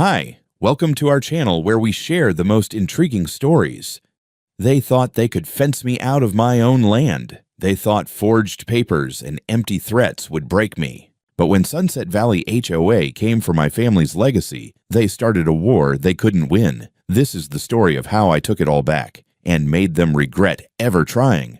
Hi, welcome to our channel where we share the most intriguing stories. They thought they could fence me out of my own land. They thought forged papers and empty threats would break me. But when Sunset Valley HOA came for my family's legacy, they started a war they couldn't win. This is the story of how I took it all back and made them regret ever trying.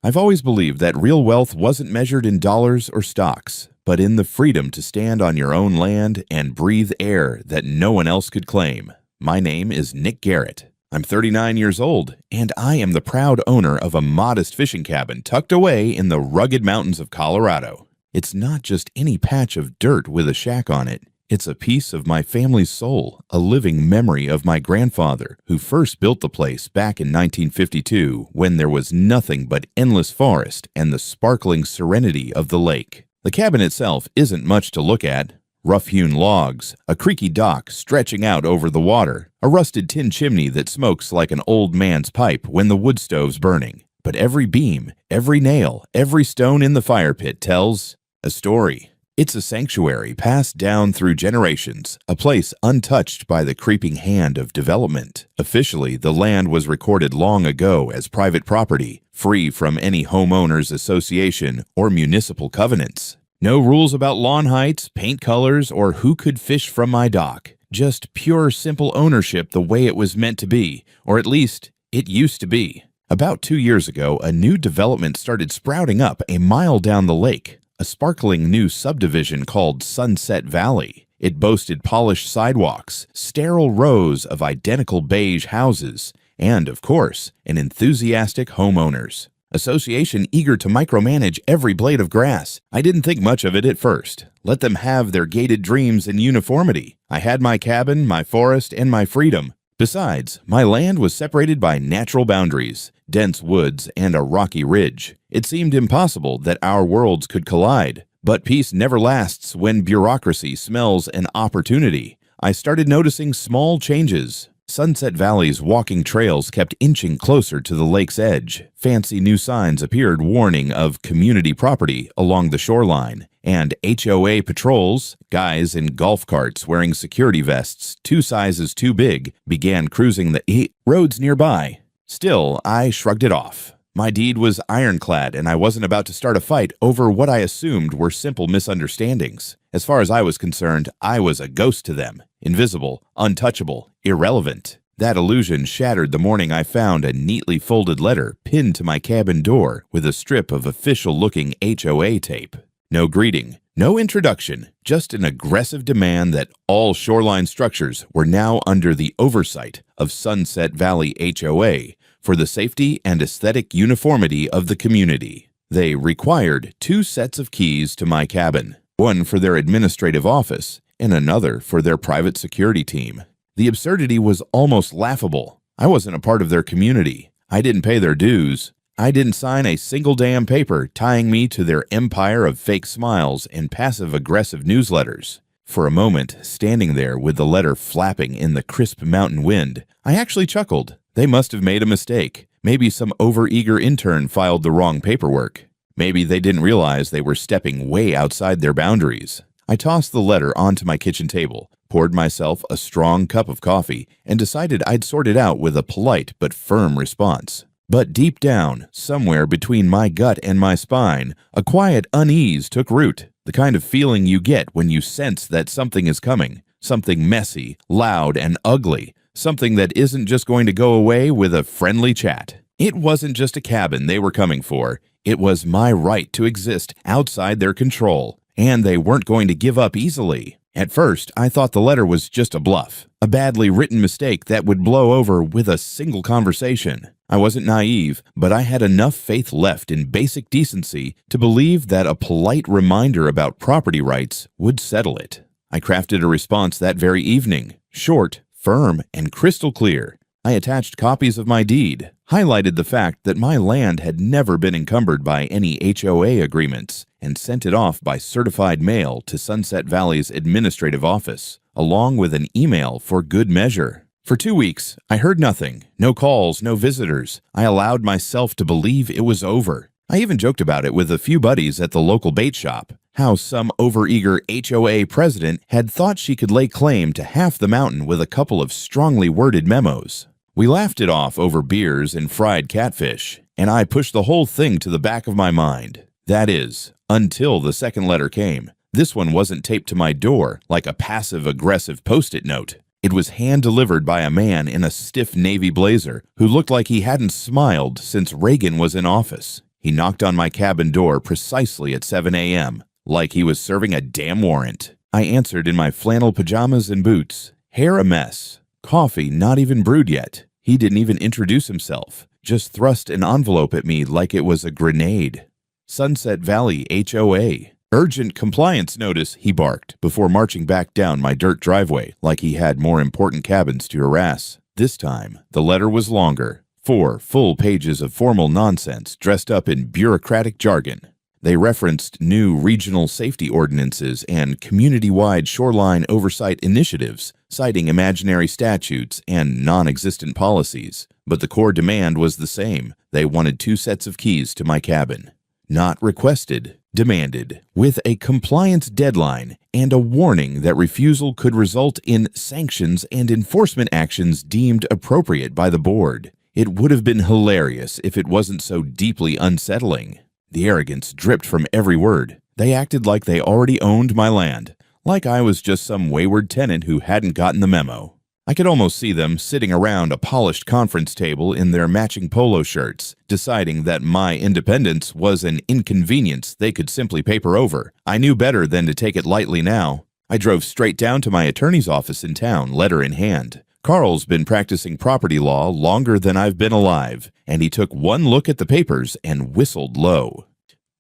I've always believed that real wealth wasn't measured in dollars or stocks, but in the freedom to stand on your own land and breathe air that no one else could claim. My name is Nick Garrett. I'm 39 years old, and I am the proud owner of a modest fishing cabin tucked away in the rugged mountains of Colorado. It's not just any patch of dirt with a shack on it. It's a piece of my family's soul, a living memory of my grandfather, who first built the place back in 1952 when there was nothing but endless forest and the sparkling serenity of the lake. The cabin itself isn't much to look at. Rough-hewn logs, a creaky dock stretching out over the water, a rusted tin chimney that smokes like an old man's pipe when the wood stove's burning. But every beam, every nail, every stone in the fire pit tells a story. It's a sanctuary passed down through generations, a place untouched by the creeping hand of development. Officially, the land was recorded long ago as private property, free from any homeowners association or municipal covenants. No rules about lawn heights, paint colors, or who could fish from my dock. Just pure, simple ownership the way it was meant to be, or at least, it used to be. About 2 years ago, a new development started sprouting up a mile down the lake. A sparkling new subdivision called Sunset Valley. It boasted polished sidewalks, sterile rows of identical beige houses, and, of course, an enthusiastic homeowners association eager to micromanage every blade of grass. I didn't think much of it at first. Let them have their gated dreams in uniformity. I had my cabin, my forest, and my freedom. Besides, my land was separated by natural boundaries, dense woods, and a rocky ridge. It seemed impossible that our worlds could collide. But peace never lasts when bureaucracy smells an opportunity. I started noticing small changes. Sunset Valley's walking trails kept inching closer to the lake's edge. Fancy new signs appeared warning of community property along the shoreline. And HOA patrols, guys in golf carts wearing security vests 2 sizes too big, began cruising the roads nearby. Still, I shrugged it off. My deed was ironclad, and I wasn't about to start a fight over what I assumed were simple misunderstandings. As far as I was concerned, I was a ghost to them. Invisible, untouchable, irrelevant. That illusion shattered the morning I found a neatly folded letter pinned to my cabin door with a strip of official-looking HOA tape. No greeting, no introduction, just an aggressive demand that all shoreline structures were now under the oversight of Sunset Valley HOA for the safety and aesthetic uniformity of the community. They required 2 sets of keys to my cabin, one for their administrative office and another for their private security team. The absurdity was almost laughable. I wasn't a part of their community. I didn't pay their dues. I didn't sign a single damn paper tying me to their empire of fake smiles and passive-aggressive newsletters. For a moment, standing there with the letter flapping in the crisp mountain wind, I actually chuckled. They must have made a mistake. Maybe some overeager intern filed the wrong paperwork. Maybe they didn't realize they were stepping way outside their boundaries. I tossed the letter onto my kitchen table, poured myself a strong cup of coffee, and decided I'd sort it out with a polite but firm response. But deep down, somewhere between my gut and my spine, a quiet unease took root, the kind of feeling you get when you sense that something is coming, something messy, loud, and ugly, something that isn't just going to go away with a friendly chat. It wasn't just a cabin they were coming for. It was my right to exist outside their control, and they weren't going to give up easily. At first, I thought the letter was just a bluff, a badly written mistake that would blow over with a single conversation. I wasn't naive, but I had enough faith left in basic decency to believe that a polite reminder about property rights would settle it. I crafted a response that very evening, short, firm, and crystal clear. I attached copies of my deed, highlighted the fact that my land had never been encumbered by any HOA agreements, and sent it off by certified mail to Sunset Valley's administrative office, along with an email for good measure. For 2 weeks, I heard nothing. No calls, no visitors. I allowed myself to believe it was over. I even joked about it with a few buddies at the local bait shop, how some overeager HOA president had thought she could lay claim to half the mountain with a couple of strongly worded memos. We laughed it off over beers and fried catfish, and I pushed the whole thing to the back of my mind. That is, until the second letter came. This one wasn't taped to my door like a passive-aggressive Post-it note. It was hand-delivered by a man in a stiff navy blazer who looked like he hadn't smiled since Reagan was in office. He knocked on my cabin door precisely at 7 a.m., like he was serving a damn warrant. I answered in my flannel pajamas and boots, hair a mess, coffee not even brewed yet. He didn't even introduce himself, just thrust an envelope at me like it was a grenade. Sunset Valley HOA. Urgent compliance notice, he barked, before marching back down my dirt driveway like he had more important cabins to harass. This time, the letter was longer. 4 full pages of formal nonsense dressed up in bureaucratic jargon. They referenced new regional safety ordinances and community-wide shoreline oversight initiatives, citing imaginary statutes and non-existent policies. But the core demand was the same. They wanted 2 sets of keys to my cabin. Not requested, demanded, with a compliance deadline and a warning that refusal could result in sanctions and enforcement actions deemed appropriate by the board. It would have been hilarious if it wasn't so deeply unsettling. The arrogance dripped from every word. They acted like they already owned my land, like I was just some wayward tenant who hadn't gotten the memo. I could almost see them sitting around a polished conference table in their matching polo shirts, deciding that my independence was an inconvenience they could simply paper over. I knew better than to take it lightly now. I drove straight down to my attorney's office in town, letter in hand. Carl's been practicing property law longer than I've been alive, and he took one look at the papers and whistled low.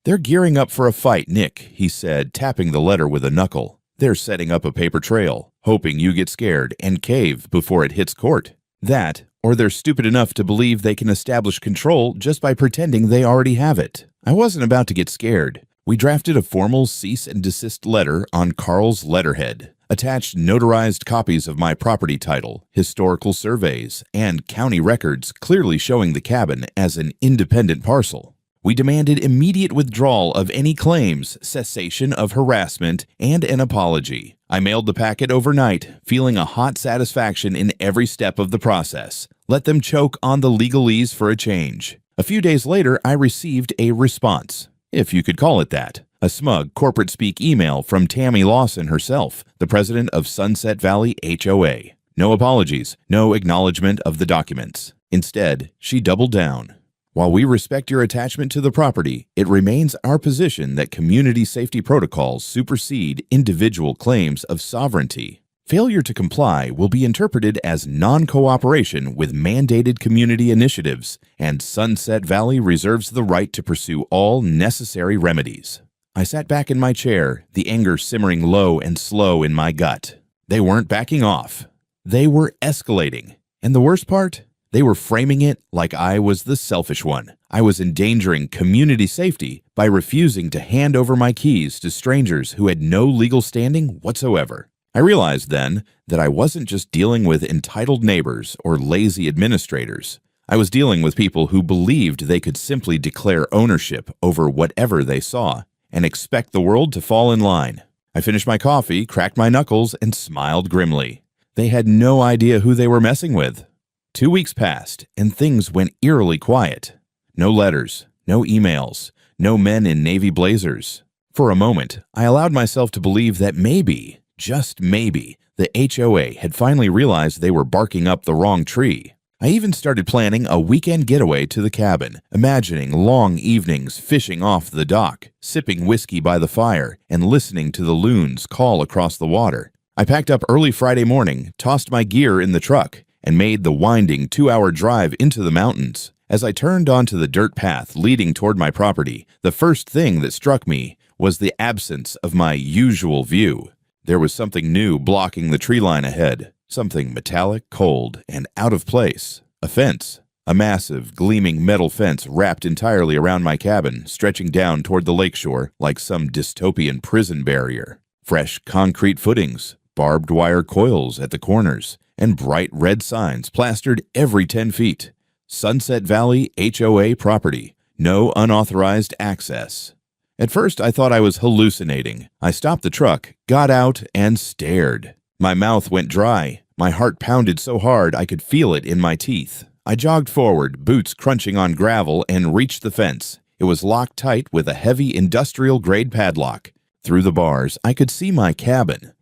"They're gearing up for a fight, Nick," he said, tapping the letter with a knuckle. "They're setting up a paper trail, hoping you get scared and cave before it hits court. That, or they're stupid enough to believe they can establish control just by pretending they already have it." I wasn't about to get scared. We drafted a formal cease and desist letter on Carl's letterhead, attached notarized copies of my property title, historical surveys, and county records clearly showing the cabin as an independent parcel. We demanded immediate withdrawal of any claims, cessation of harassment, and an apology. I mailed the packet overnight, feeling a hot satisfaction in every step of the process. Let them choke on the legalese for a change. A few days later, I received a response, if you could call it that. A smug corporate-speak email from Tammy Lawson herself, the president of Sunset Valley HOA. No apologies, no acknowledgement of the documents. Instead, she doubled down. "While we respect your attachment to the property, it remains our position that community safety protocols supersede individual claims of sovereignty. Failure to comply will be interpreted as non-cooperation with mandated community initiatives, and Sunset Valley reserves the right to pursue all necessary remedies." I sat back in my chair, the anger simmering low and slow in my gut. They weren't backing off. They were escalating. And the worst part? They were framing it like I was the selfish one. I was endangering community safety by refusing to hand over my keys to strangers who had no legal standing whatsoever. I realized then that I wasn't just dealing with entitled neighbors or lazy administrators. I was dealing with people who believed they could simply declare ownership over whatever they saw and expect the world to fall in line. I finished my coffee, cracked my knuckles, and smiled grimly. They had no idea who they were messing with. 2 weeks passed, and things went eerily quiet. No letters, no emails, no men in navy blazers. For a moment, I allowed myself to believe that maybe, just maybe, the HOA had finally realized they were barking up the wrong tree. I even started planning a weekend getaway to the cabin, imagining long evenings fishing off the dock, sipping whiskey by the fire, and listening to the loons call across the water. I packed up early Friday morning, tossed my gear in the truck, and made the winding 2-hour drive into the mountains. As I turned onto the dirt path leading toward my property, the first thing that struck me was the absence of my usual view. There was something new blocking the tree line ahead, something metallic, cold, and out of place. A fence. A massive, gleaming metal fence wrapped entirely around my cabin, stretching down toward the lakeshore like some dystopian prison barrier. Fresh concrete footings, barbed wire coils at the corners, and bright red signs plastered every 10 feet. Sunset Valley HOA property. No unauthorized access. At first, I thought I was hallucinating. I stopped the truck, got out, and stared. My mouth went dry. My heart pounded so hard I could feel it in my teeth. I jogged forward, boots crunching on gravel, and reached the fence. It was locked tight with a heavy industrial-grade padlock. Through the bars, I could see my cabin,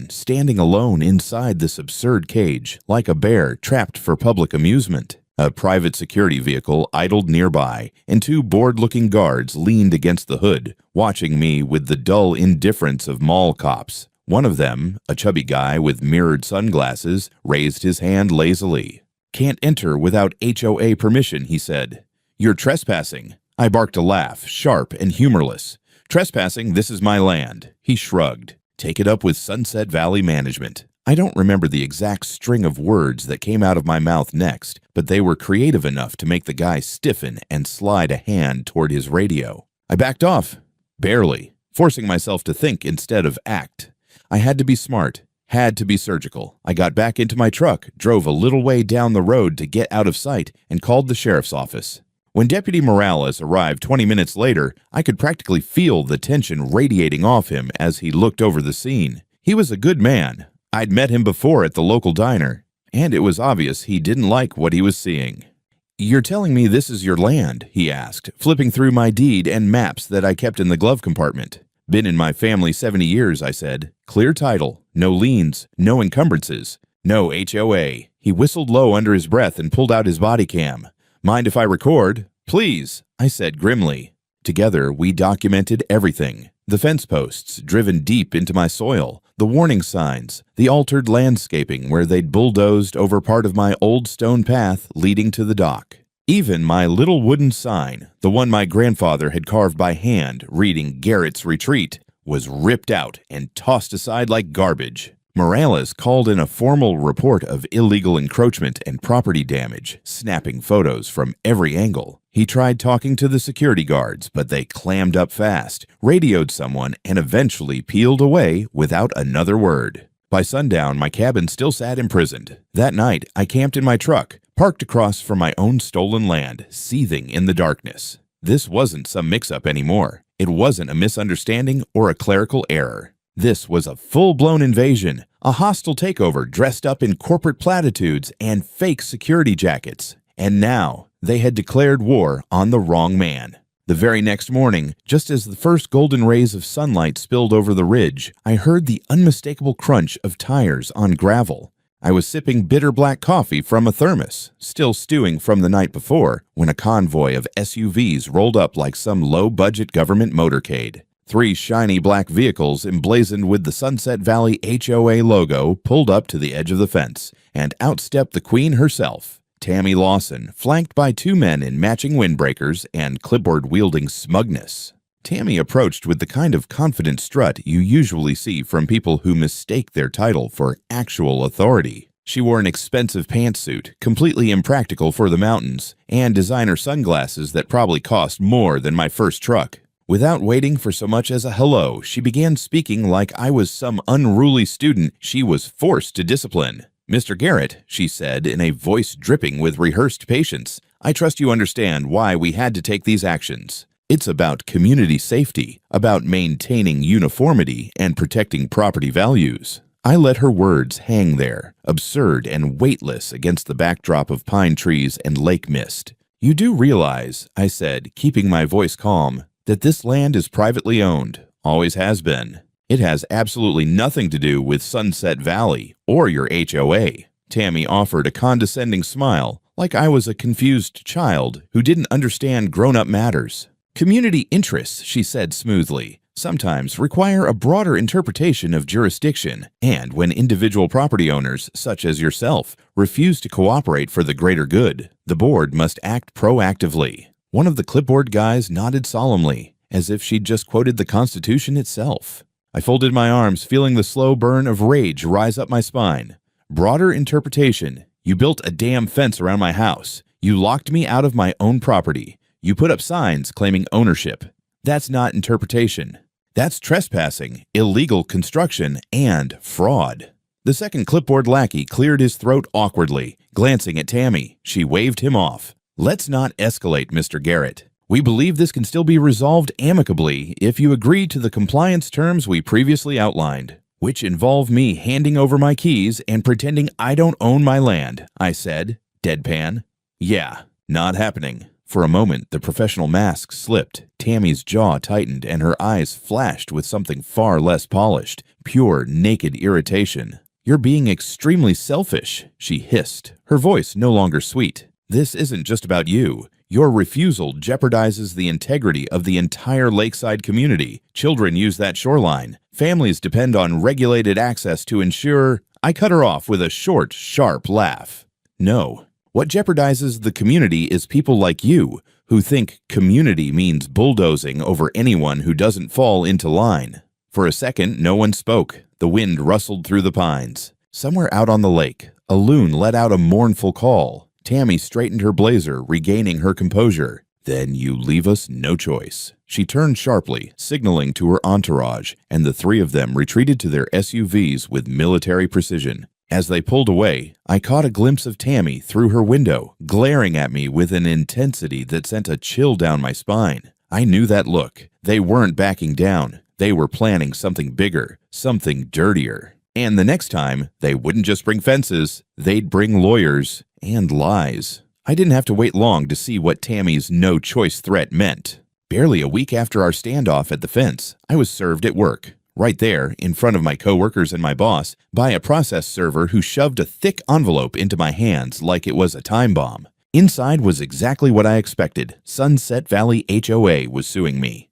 standing alone inside this absurd cage, like a bear trapped for public amusement. A private security vehicle idled nearby, and two bored-looking guards leaned against the hood, watching me with the dull indifference of mall cops. One of them, a chubby guy with mirrored sunglasses, raised his hand lazily. "Can't enter without HOA permission," he said. "You're trespassing." I barked a laugh, sharp and humorless. "Trespassing, this is my land." He shrugged. "Take it up with Sunset Valley Management." I don't remember the exact string of words that came out of my mouth next, but they were creative enough to make the guy stiffen and slide a hand toward his radio. I backed off. Barely, forcing myself to think instead of act. I had to be smart, had to be surgical. I got back into my truck, drove a little way down the road to get out of sight, and called the sheriff's office. When Deputy Morales arrived 20 minutes later, I could practically feel the tension radiating off him as he looked over the scene. He was a good man. I'd met him before at the local diner, and it was obvious he didn't like what he was seeing. "You're telling me this is your land?" he asked, flipping through my deed and maps that I kept in the glove compartment. "Been in my family 70 years, I said. "Clear title, no liens, no encumbrances, no HOA. He whistled low under his breath and pulled out his body cam. "Mind if I record?" "Please," I said grimly. Together, we documented everything. The fence posts driven deep into my soil, the warning signs, the altered landscaping where they'd bulldozed over part of my old stone path leading to the dock. Even my little wooden sign, the one my grandfather had carved by hand, reading Garrett's Retreat, was ripped out and tossed aside like garbage. Morales called in a formal report of illegal encroachment and property damage, snapping photos from every angle. He tried talking to the security guards, but they clammed up fast, radioed someone, and eventually peeled away without another word. By sundown, my cabin still sat imprisoned. That night, I camped in my truck, parked across from my own stolen land, seething in the darkness. This wasn't some mix-up anymore. It wasn't a misunderstanding or a clerical error. This was a full-blown invasion, a hostile takeover dressed up in corporate platitudes and fake security jackets. And now, they had declared war on the wrong man. The very next morning, just as the first golden rays of sunlight spilled over the ridge, I heard the unmistakable crunch of tires on gravel. I was sipping bitter black coffee from a thermos, still stewing from the night before, when a convoy of SUVs rolled up like some low-budget government motorcade. 3 shiny black vehicles emblazoned with the Sunset Valley HOA logo pulled up to the edge of the fence, and out stepped the queen herself, Tammy Lawson, flanked by 2 men in matching windbreakers and clipboard-wielding smugness. Tammy approached with the kind of confident strut you usually see from people who mistake their title for actual authority. She wore an expensive pantsuit, completely impractical for the mountains, and designer sunglasses that probably cost more than my first truck. Without waiting for so much as a hello, she began speaking like I was some unruly student she was forced to discipline. "Mr. Garrett," she said in a voice dripping with rehearsed patience, "I trust you understand why we had to take these actions. It's about community safety, about maintaining uniformity and protecting property values." I let her words hang there, absurd and weightless against the backdrop of pine trees and lake mist. "You do realize," I said, keeping my voice calm, "that this land is privately owned, always has been. It has absolutely nothing to do with Sunset Valley or your HOA. Tammy offered a condescending smile, like I was a confused child who didn't understand grown-up matters. "Community interests," she said smoothly, "sometimes require a broader interpretation of jurisdiction, and when individual property owners, such as yourself, refuse to cooperate for the greater good, the board must act proactively." One of the clipboard guys nodded solemnly, as if she'd just quoted the Constitution itself. I folded my arms, feeling the slow burn of rage rise up my spine. "Broader interpretation. You built a damn fence around my house. You locked me out of my own property. You put up signs claiming ownership. That's not interpretation. That's trespassing, illegal construction, and fraud." The second clipboard lackey cleared his throat awkwardly, glancing at Tammy. She waved him off. "Let's not escalate, Mr. Garrett. We believe this can still be resolved amicably if you agree to the compliance terms we previously outlined, which involve me handing over my keys and pretending I don't own my land," I said, deadpan. "Yeah, not happening." For a moment, the professional mask slipped, Tammy's jaw tightened, and her eyes flashed with something far less polished, pure, naked irritation. "You're being extremely selfish," she hissed, her voice no longer sweet. "This isn't just about you. Your refusal jeopardizes the integrity of the entire lakeside community. Children use that shoreline. Families depend on regulated access to ensure—" I cut her off with a short, sharp laugh. "No. What jeopardizes the community is people like you, who think community means bulldozing over anyone who doesn't fall into line." For a second, no one spoke. The wind rustled through the pines. Somewhere out on the lake, a loon let out a mournful call. Tammy straightened her blazer, regaining her composure. "Then you leave us no choice." She turned sharply, signaling to her entourage, and the three of them retreated to their SUVs with military precision. As they pulled away, I caught a glimpse of Tammy through her window, glaring at me with an intensity that sent a chill down my spine. I knew that look. They weren't backing down. They were planning something bigger, something dirtier. And the next time, they wouldn't just bring fences, they'd bring lawyers and lies. I didn't have to wait long to see what Tammy's no-choice threat meant. Barely a week after our standoff at the fence, I was served at work. Right there, in front of my coworkers and my boss, by a process server who shoved a thick envelope into my hands like it was a time bomb. Inside was exactly what I expected. Sunset Valley HOA was suing me.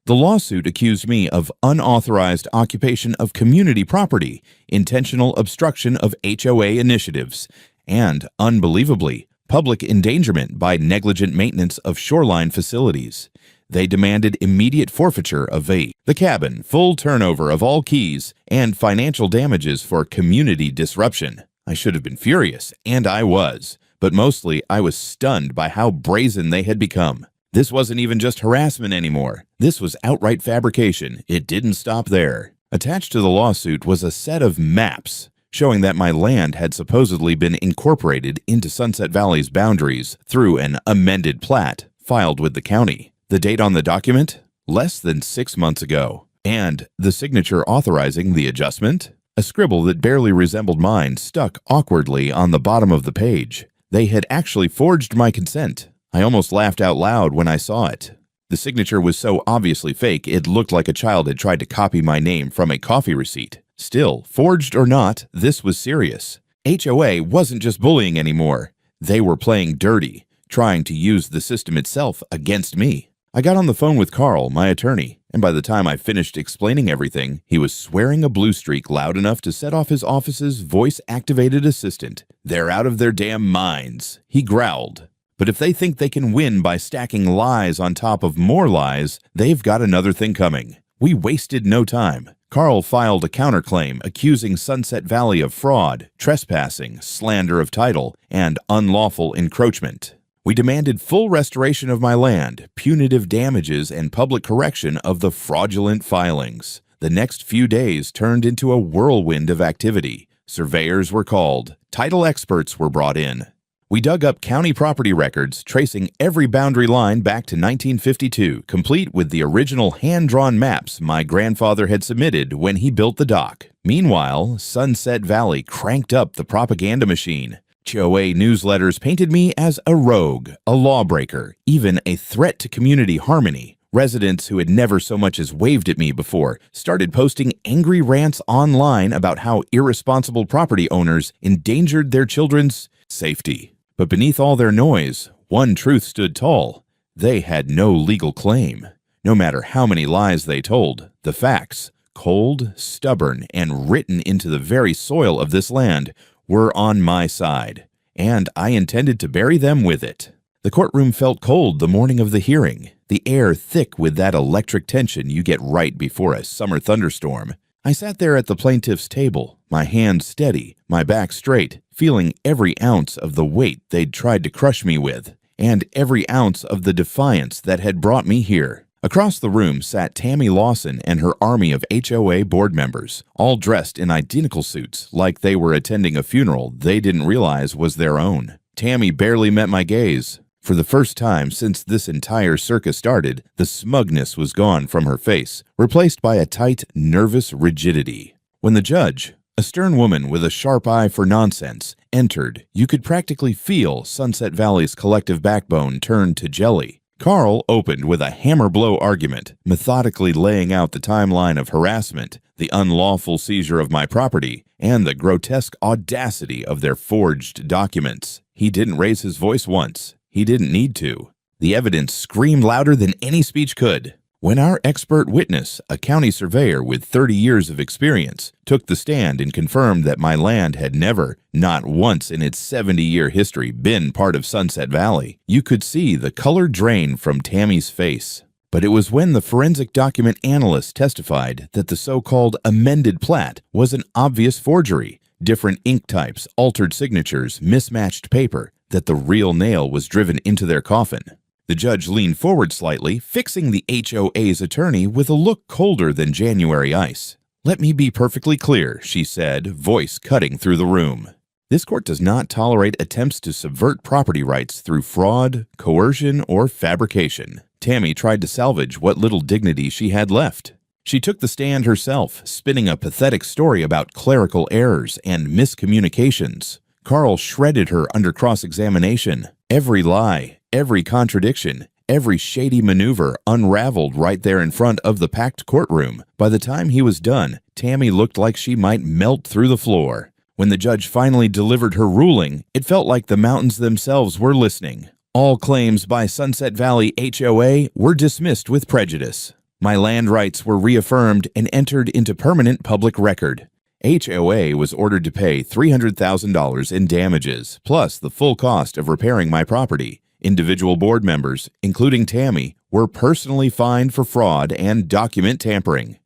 The lawsuit accused me of unauthorized occupation of community property, intentional obstruction of HOA initiatives, and, unbelievably, public endangerment by negligent maintenance of shoreline facilities. They demanded immediate forfeiture of the cabin, full turnover of all keys, and financial damages for community disruption. I should have been furious, and I was, but mostly I was stunned by how brazen they had become. This wasn't even just harassment anymore. This was outright fabrication. It didn't stop there. Attached to the lawsuit was a set of maps showing that my land had supposedly been incorporated into Sunset Valley's boundaries through an amended plat filed with the county. The date on the document? Less than 6 months ago. And the signature authorizing the adjustment? A scribble that barely resembled mine stuck awkwardly on the bottom of the page. They had actually forged my consent. I almost laughed out loud when I saw it. The signature was so obviously fake, it looked like a child had tried to copy my name from a coffee receipt. Still, forged or not, this was serious. HOA wasn't just bullying anymore. They were playing dirty, trying to use the system itself against me. I got on the phone with Carl, my attorney, and by the time I finished explaining everything, he was swearing a blue streak loud enough to set off his office's voice-activated assistant. "They're out of their damn minds," he growled. "But if they think they can win by stacking lies on top of more lies, they've got another thing coming." We wasted no time. Carl filed a counterclaim accusing Sunset Valley of fraud, trespassing, slander of title, and unlawful encroachment. We demanded full restoration of my land, punitive damages, and public correction of the fraudulent filings. The next few days turned into a whirlwind of activity. Surveyors were called. Title experts were brought in. We dug up county property records, tracing every boundary line back to 1952, complete with the original hand-drawn maps my grandfather had submitted when he built the dock. Meanwhile, Sunset Valley cranked up the propaganda machine. HOA newsletters painted me as a rogue, a lawbreaker, even a threat to community harmony. Residents who had never so much as waved at me before started posting angry rants online about how irresponsible property owners endangered their children's safety. But beneath all their noise, one truth stood tall. They had no legal claim. No matter how many lies they told, the facts, cold, stubborn, and written into the very soil of this land, were on my side, and I intended to bury them with it. The courtroom felt cold the morning of the hearing, the air thick with that electric tension you get right before a summer thunderstorm. I sat there at the plaintiff's table, my hands steady, my back straight, feeling every ounce of the weight they'd tried to crush me with, and every ounce of the defiance that had brought me here. Across the room sat Tammy Lawson and her army of HOA board members, all dressed in identical suits, like they were attending a funeral they didn't realize was their own. Tammy barely met my gaze. For the first time since this entire circus started, the smugness was gone from her face, replaced by a tight, nervous rigidity. When the judge, a stern woman with a sharp eye for nonsense, entered, you could practically feel Sunset Valley's collective backbone turn to jelly. Carl opened with a hammer-blow argument, methodically laying out the timeline of harassment, the unlawful seizure of my property, and the grotesque audacity of their forged documents. He didn't raise his voice once. He didn't need to. The evidence screamed louder than any speech could. When our expert witness, a county surveyor with 30 years of experience, took the stand and confirmed that my land had never, not once in its 70-year history, been part of Sunset Valley, you could see the color drain from Tammy's face. But it was when the forensic document analyst testified that the so-called amended plat was an obvious forgery, different ink types, altered signatures, mismatched paper, that the real nail was driven into their coffin. The judge leaned forward slightly, fixing the HOA's attorney with a look colder than January ice. "Let me be perfectly clear," she said, voice cutting through the room. "This court does not tolerate attempts to subvert property rights through fraud, coercion, or fabrication." Tammy tried to salvage what little dignity she had left. She took the stand herself, spinning a pathetic story about clerical errors and miscommunications. Carl shredded her under cross-examination. Every lie, every contradiction, every shady maneuver unraveled right there in front of the packed courtroom. By the time he was done, Tammy looked like she might melt through the floor. When the judge finally delivered her ruling, it felt like the mountains themselves were listening. All claims by Sunset Valley HOA were dismissed with prejudice. My land rights were reaffirmed and entered into permanent public record. HOA was ordered to pay $300,000 in damages, plus the full cost of repairing my property. Individual board members, including Tammy, were personally fined for fraud and document tampering.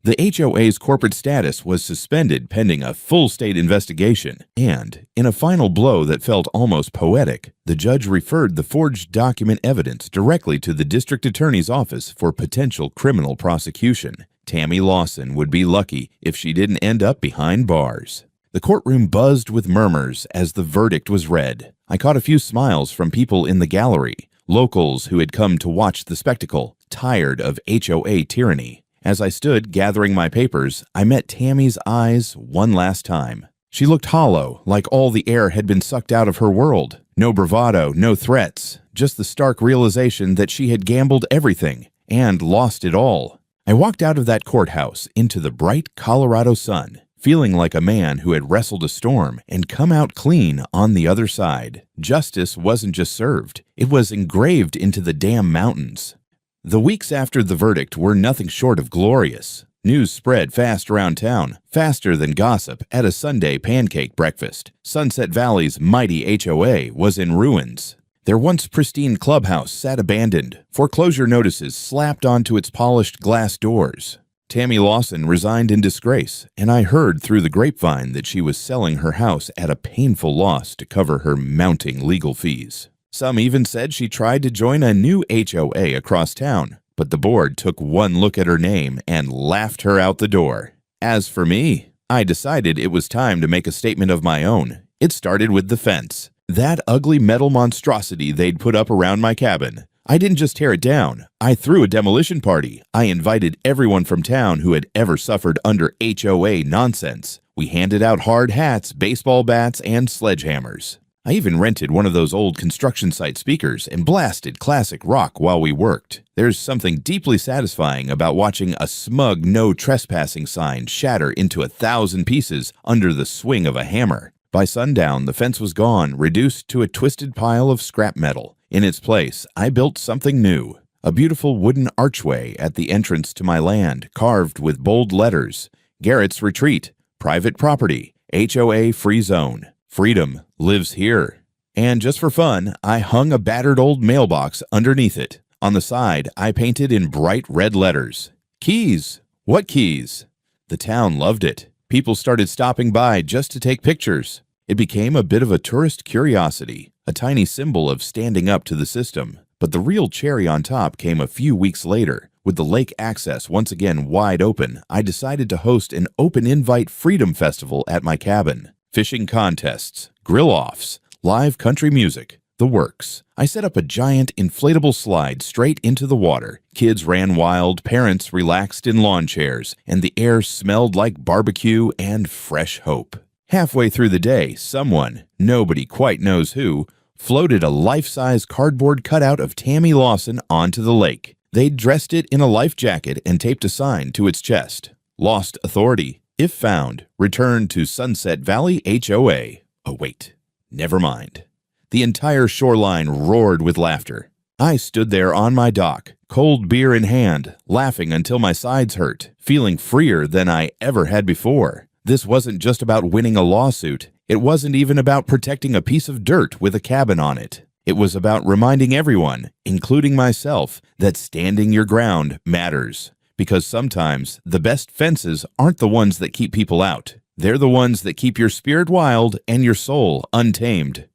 The HOA's corporate status was suspended pending a full state investigation, and, in a final blow that felt almost poetic, the judge referred the forged document evidence directly to the district attorney's office for potential criminal prosecution. Tammy Lawson would be lucky if she didn't end up behind bars. The courtroom buzzed with murmurs as the verdict was read. I caught a few smiles from people in the gallery, locals who had come to watch the spectacle, tired of HOA tyranny. As I stood gathering my papers, I met Tammy's eyes one last time. She looked hollow, like all the air had been sucked out of her world. No bravado, no threats, just the stark realization that she had gambled everything and lost it all. I walked out of that courthouse into the bright Colorado sun, feeling like a man who had wrestled a storm and come out clean on the other side. Justice wasn't just served, it was engraved into the damn mountains. The weeks after the verdict were nothing short of glorious. News spread fast around town, faster than gossip at a Sunday pancake breakfast. Sunset Valley's mighty HOA was in ruins. Their once pristine clubhouse sat abandoned, foreclosure notices slapped onto its polished glass doors. Tammy Lawson resigned in disgrace, and I heard through the grapevine that she was selling her house at a painful loss to cover her mounting legal fees. Some even said she tried to join a new HOA across town, but the board took one look at her name and laughed her out the door. As for me, I decided it was time to make a statement of my own. It started with the fence. That ugly metal monstrosity they'd put up around my cabin. I didn't just tear it down. I threw a demolition party. I invited everyone from town who had ever suffered under HOA nonsense. We handed out hard hats, baseball bats, and sledgehammers. I even rented one of those old construction site speakers and blasted classic rock while we worked. There's something deeply satisfying about watching a smug no trespassing sign shatter into 1,000 pieces under the swing of a hammer. By sundown, the fence was gone, reduced to a twisted pile of scrap metal. In its place, I built something new. A beautiful wooden archway at the entrance to my land, carved with bold letters. Garrett's Retreat, private property, HOA free zone. Freedom lives here. And just for fun, I hung a battered old mailbox underneath it. On the side, I painted in bright red letters. Keys. What keys? The town loved it. People started stopping by just to take pictures. It became a bit of a tourist curiosity, a tiny symbol of standing up to the system. But the real cherry on top came a few weeks later. With the lake access once again wide open, I decided to host an open invite freedom festival at my cabin. Fishing contests, grill-offs, live country music, The works. I set up a giant inflatable slide straight into the water. Kids ran wild, parents relaxed in lawn chairs, and the air smelled like barbecue and fresh hope. Halfway through the day, someone, nobody quite knows who, floated a life-size cardboard cutout of Tammy Lawson onto the lake. They'd dressed it in a life jacket and taped a sign to its chest. Lost authority. If found, return to Sunset Valley HOA. Oh wait, never mind. The entire shoreline roared with laughter. I stood there on my dock, cold beer in hand, laughing until my sides hurt, feeling freer than I ever had before. This wasn't just about winning a lawsuit. It wasn't even about protecting a piece of dirt with a cabin on it. It was about reminding everyone, including myself, that standing your ground matters. Because sometimes the best fences aren't the ones that keep people out. They're the ones that keep your spirit wild and your soul untamed.